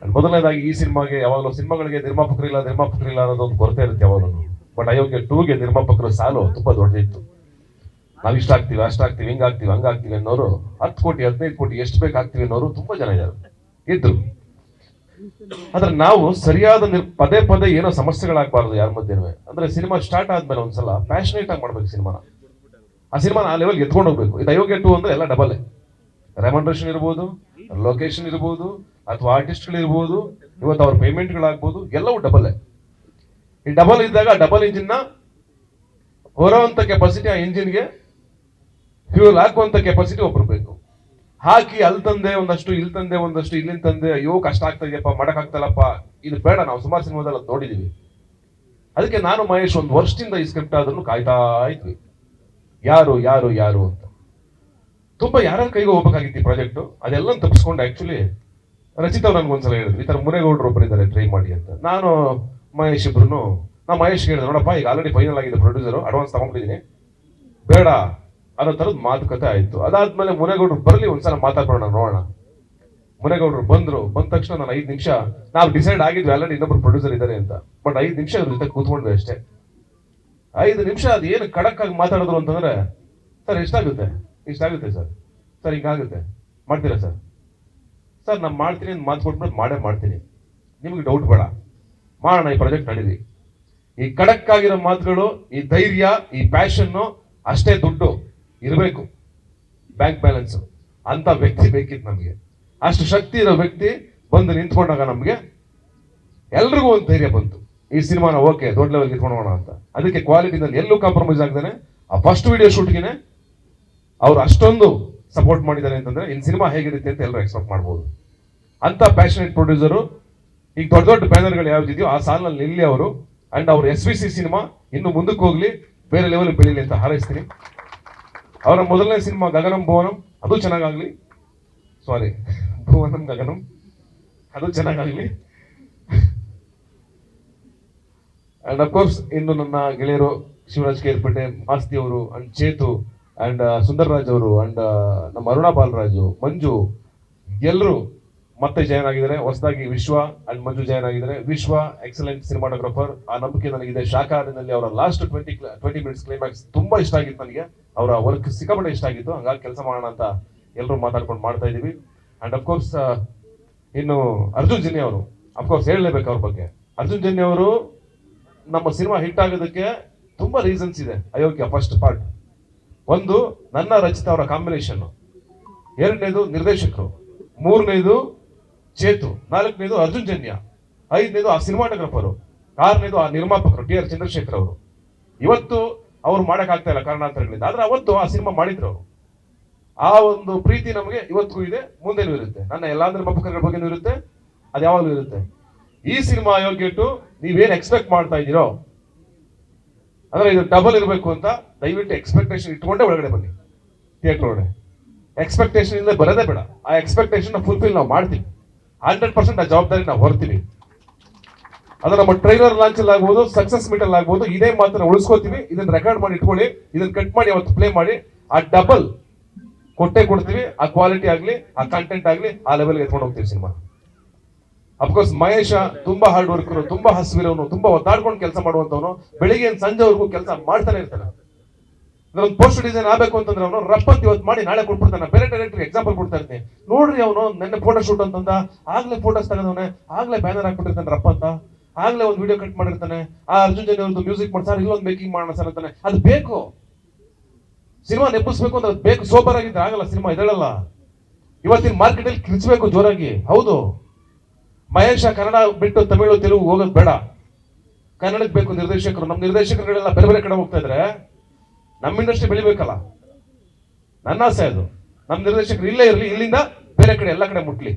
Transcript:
ಮೊದಲನೇದಾಗಿ ಈ ಸಿನಿಮಾಗೆ ಯಾವಾಗಲೂ ಸಿನಿಮಾಗಳಿಗೆ ನಿರ್ಮಾಪಕರಿಲ್ಲ ಅನ್ನೋದೊಂದು ಕೊರತೆ ಇರುತ್ತೆ ಯಾವಾಗಲೂ. ಬಟ್ ಅಯೋಗ್ಯ 2ಗೆ ನಿರ್ಮಾಪಕರ ಸಾಲು ತುಂಬಾ ದೊಡ್ಡದಿತ್ತು. ನಾವು ಇಷ್ಟ ಆಗ್ತೀವಿ ಅಷ್ಟಾಗ್ತೀವಿ ಹಂಗಾಗ್ತೀವಿ ಅನ್ನೋರು 10 ಕೋಟಿ 15 ಕೋಟಿ ಎಷ್ಟು ಬೇಕಾಗ್ತೀವಿ ಅನ್ನೋರು ತುಂಬಾ ಜನ ಇದ್ರು. ಆದ್ರೆ ನಾವು ಸರಿಯಾದ ಪದೇ ಪದೇ ಏನೋ ಸಮಸ್ಯೆಗಳಾಗಬಾರ್ದು ಯಾರ ಮಧ್ಯೆ. ಅಂದ್ರೆ ಸಿನಿಮಾ ಸ್ಟಾರ್ಟ್ ಆದ್ಮೇಲೆ ಒಂದ್ಸಲ ಪ್ಯಾಷನೇಟ್ ಆಗಿ ಮಾಡ್ಬೇಕು ಸಿನಿಮಾನ. ಆ ಸಿನಿಮಾನ ಆ ಲೆವೆಲ್ ಎತ್ಕೊಂಡು ಹೋಗ್ಬೇಕು. ಇದು ಅಯೋಗ್ಯ 2 ಅಂದ್ರೆ ಎಲ್ಲ ಡಬಲ್. ರೆಮಂಡ್ರೇಷನ್ ಇರ್ಬೋದು, ಲೊಕೇಶನ್ ಇರ್ಬೋದು, ಅಥವಾ ಆರ್ಟಿಸ್ಟ್ಗಳಿರ್ಬೋದು, ಇವತ್ತು ಅವ್ರ ಪೇಮೆಂಟ್ಗಳಾಗ್ಬೋದು, ಎಲ್ಲವೂ ಡಬಲ್. ಈ ಡಬಲ್ ಇದ್ದಾಗ ಡಬಲ್ ಇಂಜಿನ್ ನ ಹೊರುವಂತ ಕೆಪಾಸಿಟಿ ಆ ಇಂಜಿನ್ಗೆ ಫ್ಯೂಲ್ ಹಾಕುವಂತ ಕೆಪಾಸಿಟಿ ಒಬ್ರು ಬೇಕು. ಹಾಕಿ ಅಲ್ಲಿ ತಂದೆ ಒಂದಷ್ಟು, ಇಲ್ಲಿ ತಂದೆ ಒಂದಷ್ಟು, ಇಲ್ಲಿಂದ ತಂದೆ, ಅಯ್ಯೋ ಕಷ್ಟ ಆಗ್ತಾ ಇದೆಯಪ್ಪ, ಮಾಡಕ್ಕಾಗ್ತಲ್ಲಪ್ಪ, ಇದು ಬೇಡ. ನಾವು ಸುಮಾರು ಸಿನಿಮಾದಲ್ಲಿ ಅದು ನೋಡಿದೀವಿ. ಅದಕ್ಕೆ ನಾನು ಮಹೇಶ್ ಒಂದು ವರ್ಷದಿಂದ ಈ ಸ್ಕ್ರಿಪ್ಟ್ ಆದ್ರೂ ಕಾಯ್ತಾ ಇದ್ವಿ, ಯಾರು ಯಾರು ಯಾರು ಅಂತ. ತುಂಬಾ ಯಾರ್ಯಾರ ಕೈಗೆ ಹೋಗ್ಬೇಕಾಗಿತ್ತು ಈ ಪ್ರಾಜೆಕ್ಟ್. ಅದೆಲ್ಲ ತಪ್ಪಿಸ್ಕೊಂಡು ಆಕ್ಚುಲಿ ರಚಿತಾ ಅವ್ರು ನನ್ಗೊಂದ್ಸಲ ಹೇಳಿದ್ರು, ಈ ತರ ಮುನೇಗೌಡರು ಒಬ್ಬರು ಇದ್ದಾರೆ ಟ್ರೈ ಮಾಡಿ ಅಂತ. ನಾನು ಮಹೇಶ್ ಇಬ್ರು ನಾ ಮಹೇಶ್ ಹೇಳಿದೆ, ನೋಡಪ್ಪ ಈಗ ಆಲ್ರೆಡಿ ಫೈನಲ್ ಆಗಿದೆ ಪ್ರೊಡ್ಯೂಸರು, ಅಡ್ವಾನ್ಸ್ ತಗೊಂಡಿದ್ದೀನಿ, ಬೇಡ ಅನ್ನೋ ತರದ್ ಮಾತುಕತೆ ಆಯ್ತು. ಅದಾದ್ಮೇಲೆ ಮುನೇಗೌಡರು ಬರಲಿ ಒಂದ್ಸಲ ಮಾತಾಡೋಣ ನೋಡೋಣ. ಮುನೇಗೌಡರು ಬಂದ ತಕ್ಷಣ ನಾನು 5 ನಿಮಿಷ, ನಾವು ಡಿಸೈಡ್ ಆಗಿದ್ವಿ ಆಲ್ರೆಡಿ ಇನ್ನೊಬ್ರು ಪ್ರೊಡ್ಯೂಸರ್ ಇದ್ದಾರೆ ಅಂತ. ಬಟ್ 5 ನಿಮಿಷ ಇವ್ರ ಜೊತೆ ಕೂತ್ಕೊಂಡ್ವಿ ಅಷ್ಟೇ. 5 ನಿಮಿಷ ಅದು ಏನು ಖಡಕ್ ಆಗಿ ಮಾತಾಡಿದ್ರು ಅಂತಂದ್ರೆ, ಸರ್ ಇಷ್ಟಾಗುತ್ತೆ ಸರ್, ಸರ್ ಹಿಂಗಾಗುತ್ತೆ, ಮಾಡ್ತೀರಾ ಸರ್? ಸರ್ ನಾನು ಮಾಡ್ತೀನಿ ಅಂತ ಮಾತು ಕೊಟ್ಬಿಟ್ಟು ಮಾಡ್ತೀನಿ, ನಿಮ್ಗೆ ಡೌಟ್ ಬೇಡ, ಮಾಡೋಣ, ಈ ಪ್ರಾಜೆಕ್ಟ್ ನಡೀಲಿ. ಈ ಖಡಕ್ ಆಗಿರೋ ಮಾತುಗಳು, ಈ ಧೈರ್ಯ, ಈ ಪ್ಯಾಷನ್ನು, ಅಷ್ಟೇ ದುಡ್ಡು ಇರಬೇಕು, ಬ್ಯಾಂಕ್ ಬ್ಯಾಲೆನ್ಸ್ ಅಂತ ವ್ಯಕ್ತಿ ಬೇಕಿತ್ತು ನಮಗೆ. ಅಷ್ಟು ಶಕ್ತಿ ಇರೋ ವ್ಯಕ್ತಿ ಬಂದು ನಿಂತ್ಕೊಂಡಾಗ ನಮ್ಗೆ ಎಲ್ರಿಗೂ ಒಂದು ಧೈರ್ಯ ಬಂತು, ಈ ಸಿನಿಮಾನ ಓಕೆ ದೊಡ್ಡ ಲೆವೆಲ್ ಇಟ್ಕೊಂಡೋಣ ಅಂತ. ಅದಕ್ಕೆ ಕ್ವಾಲಿಟಿನಲ್ಲಿ ಎಲ್ಲೂ ಕಾಂಪ್ರಮೈಸ್ ಆಗ್ದೇನೆ ಆ ಫಸ್ಟ್ ವಿಡಿಯೋ ಶೂಟ್ಗೆ ಅವ್ರು ಅಷ್ಟೊಂದು ಸಪೋರ್ಟ್ ಮಾಡಿದ್ದಾರೆ ಅಂತಂದ್ರೆ ಇನ್ ಸಿನಿಮಾ ಹೇಗಿರುತ್ತೆ ಅಂತ ಎಲ್ಲರೂ ಎಕ್ಸ್ಪೆಕ್ಟ್ ಮಾಡ್ಬೋದು. ಅಂತ ಪ್ಯಾಷನೇಟ್ ಪ್ರೊಡ್ಯೂಸರು ಈಗ ದೊಡ್ಡ ದೊಡ್ಡ ಬ್ಯಾನರ್ಗಳು ಯಾವ್ದಿದೆಯೋ ಆ ಸಾಲಿನಲ್ಲಿ ನಿಲ್ಲಿ ಅವರು. ಅಂಡ್ ಅವ್ರ SVC ಸಿನಿಮಾ ಇನ್ನು ಮುಂದಕ್ಕೆ ಹೋಗ್ಲಿ, ಬೇರೆ ಲೆವೆಲ್ ಬೆಳೀಲಿ ಅಂತ ಹಾರೈಸ್ತೀನಿ. ಅವರ ಮೊದಲನೇ ಸಿನಿಮಾ ಗಗನಂ ಭುವನಂ ಅದು ಚೆನ್ನಾಗಾಗ್ಲಿ, ಭುವನಂ ಗಗನಂ ಅದು ಚೆನ್ನಾಗಾಗ್ಲಿ. ಅಂಡ್ ಅಫ್ಕೋರ್ಸ್ ಇನ್ನು ನನ್ನ ಗೆಳೆಯರು ಶಿವರಾಜ್ ಕೇರ್ಪೇಟೆ, ಮಾಸ್ತಿ ಅವರು, ಅಂಡ್ ಚೇತು, ಅಂಡ್ ಸುಂದರ್ರಾಜ್ ಅವರು, ಅಂಡ್ ನಮ್ಮ ಅರುಣಾ ಬಾಲರಾಜು, ಮಂಜು, ಎಲ್ಲರೂ ಮತ್ತೆ ಜಾಯ್ನ್ ಆಗಿದ್ದಾರೆ ಹೊಸದಾಗಿ. ವಿಶ್ವ ಅಂಡ್ ಮಂಜು ಜಾಯ್ನ್ ಆಗಿದ್ದಾರೆ. ವಿಶ್ವ ಎಕ್ಸಲೆಂಟ್ ಸಿನಿಮಾಟೋಗ್ರಫರ್, ಆ ನಂಬಿಕೆ ನನಗಿದೆ. ಶಾಖಾಹಾರಿನಲ್ಲಿ ಅವರ ಲಾಸ್ಟ್ 20 ಮಿನಿಟ್ಸ್ ಕ್ಲೈಮ್ಯಾಕ್ಸ್ ತುಂಬಾ ಇಷ್ಟ ಆಗಿತ್ತು ನನಗೆ. ಅವರ ವರ್ಕ್ ಸಿಕ್ಕಾಪಟ್ಟೆ ಇಷ್ಟ ಆಗಿತ್ತು. ಹಂಗಾಗಿ ಕೆಲಸ ಮಾಡೋಣ ಅಂತ ಎಲ್ಲರೂ ಮಾತಾಡ್ಕೊಂಡು ಮಾಡ್ತಾ ಇದೀವಿ. ಅಂಡ್ ಅಫ್ಕೋರ್ಸ್ ಇನ್ನು ಅರ್ಜುನ್ ಜನ್ಯ ಅವರು, ಅಫ್ಕೋರ್ಸ್ ಹೇಳಲೇಬೇಕು ಅವ್ರ ಬಗ್ಗೆ. ಅರ್ಜುನ್ ಜನ್ಯ ಅವರು ನಮ್ಮ ಸಿನಿಮಾ ಹಿಟ್ ಆಗೋದಕ್ಕೆ ತುಂಬಾ ರೀಸನ್ಸ್ ಇದೆ. ಅಯೋಗ್ಯ ಫಸ್ಟ್ ಪಾರ್ಟ್, ಒಂದು ನನ್ನ ರಚಿತ ಅವರ ಕಾಂಬಿನೇಷನ್, 2ನೇದು ನಿರ್ದೇಶಕರು, 3ನೇದು ಚೇತು, 4ನೇದು ಅರ್ಜುನ್ ಜನ್ಯ, 5ನೇದು ಆ ಸಿನಿಮಾಟೋಗ್ರಫರು, 6ನೇದು ಆ ನಿರ್ಮಾಪಕರು TR ಚಂದ್ರಶೇಖರ್ ಅವರು. ಇವತ್ತು ಅವ್ರು ಮಾಡಕ್ ಆಗ್ತಾ ಇಲ್ಲ ಕಾರಣಾಂತರಗಳಿಂದ, ಆದ್ರೆ ಅವತ್ತು ಆ ಸಿನಿಮಾ ಮಾಡಿದ್ರು ಅವರು. ಆ ಒಂದು ಪ್ರೀತಿ ನಮಗೆ ಇವತ್ತಿಗೂ ಇದೆ, ಮುಂದೆನೂ ಇರುತ್ತೆ. ನನ್ನ ಎಲ್ಲಾ ನಿರ್ಮಾಪಕರ ಬಗ್ಗೆನೂ ಇರುತ್ತೆ, ಅದು ಯಾವಾಗಲೂ ಇರುತ್ತೆ. ಈ ಸಿನಿಮಾ ಅಯೋಗ್ಯ 2 ನೀವೇನ್ ಎಕ್ಸ್ಪೆಕ್ಟ್ ಮಾಡ್ತಾ ಇದ್ದೀರೋ, ಅಂದ್ರೆ ಇದು ಡಬಲ್ ಇರಬೇಕು ಅಂತ ದಯವಿಟ್ಟು ಎಕ್ಸ್ಪೆಕ್ಟೇಷನ್ ಇಟ್ಕೊಂಡೇ ಒಳಗಡೆ ಬನ್ನಿ. ಥಿಯೇಟರ್ ಒಳಗಡೆ ಎಕ್ಸ್ಪೆಕ್ಟೇಷನ್ ಇಂದ ಬರೋದೇ ಬೇಡ. ಆ ಎಕ್ಸ್ಪೆಕ್ಟೇಷನ್ ಫುಲ್ಫಿಲ್ ನಾವು ಮಾಡ್ತೀವಿ, 100% ಆ ಜವಾಬ್ದಾರಿ ನಾವು ಹೊರ್ತೀವಿ. ಅದು ನಮ್ಮ ಟ್ರೈಲರ್ ಲಾಂಚ್ ಅಲ್ಲಿ ಆಗ್ಬೋದು, ಸಕ್ಸಸ್ ಮೀಟ್ ಅಲ್ಲಿ ಆಗ್ಬೋದು, ಇದೇ ಮಾತನ್ನ ಉಳಿಸ್ಕೋತೀವಿ. ಇದನ್ನ ರೆಕಾರ್ಡ್ ಮಾಡಿ ಇಟ್ಕೊಳ್ಳಿ, ಇದನ್ನ ಕಟ್ ಮಾಡಿ ಅವತ್ತು ಪ್ಲೇ ಮಾಡಿ, ಆ ಡಬಲ್ ಕೊಡ್ತೀವಿ. ಆ ಕ್ವಾಲಿಟಿ ಆಗ್ಲಿ, ಆ ಕಂಟೆಂಟ್ ಆಗ್ಲಿ, ಆ ಲೆವೆಲ್ಗೆ ಎತ್ಕೊಂಡು ಹೋಗ್ತೀವಿ ಸಿನಿಮಾ. ಅಫ್ಕೋರ್ಸ್ ಮಹೇಶ ತುಂಬಾ ಹಾರ್ಡ್ ವರ್ಕರ್, ತುಂಬಾ ಹಸಿವಿರೋನು, ತುಂಬಾ ಒದ್ದಾಡ್ಕೊಂಡು ಕೆಲಸ ಮಾಡುವಂತವನು. ಬೆಳಿಗ್ಗೆ ಸಂಜೆವರೆಗೂ ಕೆಲಸ ಮಾಡ್ತಾನೆ ಇರ್ತಾನೆ. ಒಂದು ಪೋಸ್ಟ್ ಡಿಸೈನ್ ಆಗ್ಬೇಕು ಅಂತಂದ್ರೆ ಅವನು ರಪ್ಪಂತ ಇವತ್ತು ಮಾಡಿ ನಾಳೆ ಕೊಟ್ಬಿಡ್ತಾನೆ. ಬೇರೆ ಡೈರೆಕ್ಟರ್ ಎಕ್ಸಾಂಪಲ್ ಕೊಡ್ತಾ ಇರ್ತೀನಿ, ನೋಡ್ರಿ ಅವನು ನೆನ್ನೆ ಫೋಟೋ ಶೂಟ್ ಅಂತಂದ, ಆಗ್ಲೇ ಫೋಟೋಸ್ ತೆಗೆದವನೆ, ಆಗ್ಲೇ ಬ್ಯಾನರ್ ಹಾಕ್ಬಿಟ್ಟಿರ್ತಾನೆ ರಪ್ಪಂತ, ಆಗ್ಲೇ ಒಂದು ವಿಡಿಯೋ ಕಟ್ ಮಾಡಿರ್ತಾನೆ. ಆ ಅರ್ಜುನ್ ಜನ್ಯ ಅವ್ರದ್ದು ಮ್ಯೂಸಿಕ್ ಮಾಡಿ ಸರ್ ಇಲ್ಲೊಂದು ಮೇಕಿಂಗ್ ಮಾಡೋಣ ಸರ್ ಅಂತಾನೆ. ಅದು ಬೇಕು, ಸಿನಿಮಾ ನೆಪ್ಪಿಸ್ಬೇಕು ಅಂದ್ರೆ ಅದು ಬೇಕು. ಸೋಬರ್ ಆಗಿದ್ರೆ ಆಗಲ್ಲ ಸಿನಿಮಾ, ಇದಳಲ್ಲ. ಇವತ್ತಿನ ಮಾರ್ಕೆಟ್ ಅಲ್ಲಿ ಕಿರ್ಚ್ಬೇಕು ಜೋರಾಗಿ. ಹೌದು, ಮಹೇಶ ಕನ್ನಡ ಬಿಟ್ಟು ತಮಿಳು ತೆಲುಗು ಹೋಗೋದು ಬೇಡ, ಕನ್ನಡಕ್ಕೆ ಬೇಕು ನಿರ್ದೇಶಕರು. ನಮ್ಮ ನಿರ್ದೇಶಕರುಗಳೆಲ್ಲ ಬೇರೆ ಬೇರೆ ಕಡೆ ಹೋಗ್ತಾ ಇದ್ರೆ ನಮ್ಮ ಇಂಡಸ್ಟ್ರಿ ಬೆಳಿಬೇಕಲ್ಲ. ನನ್ನ ಆಸೆ ಅದು, ನಮ್ಮ ನಿರ್ದೇಶಕರು ಇಲ್ಲೇ ಇರಲಿ, ಇಲ್ಲಿಂದ ಬೇರೆ ಕಡೆ ಎಲ್ಲ ಕಡೆ ಮುಟ್ಲಿ.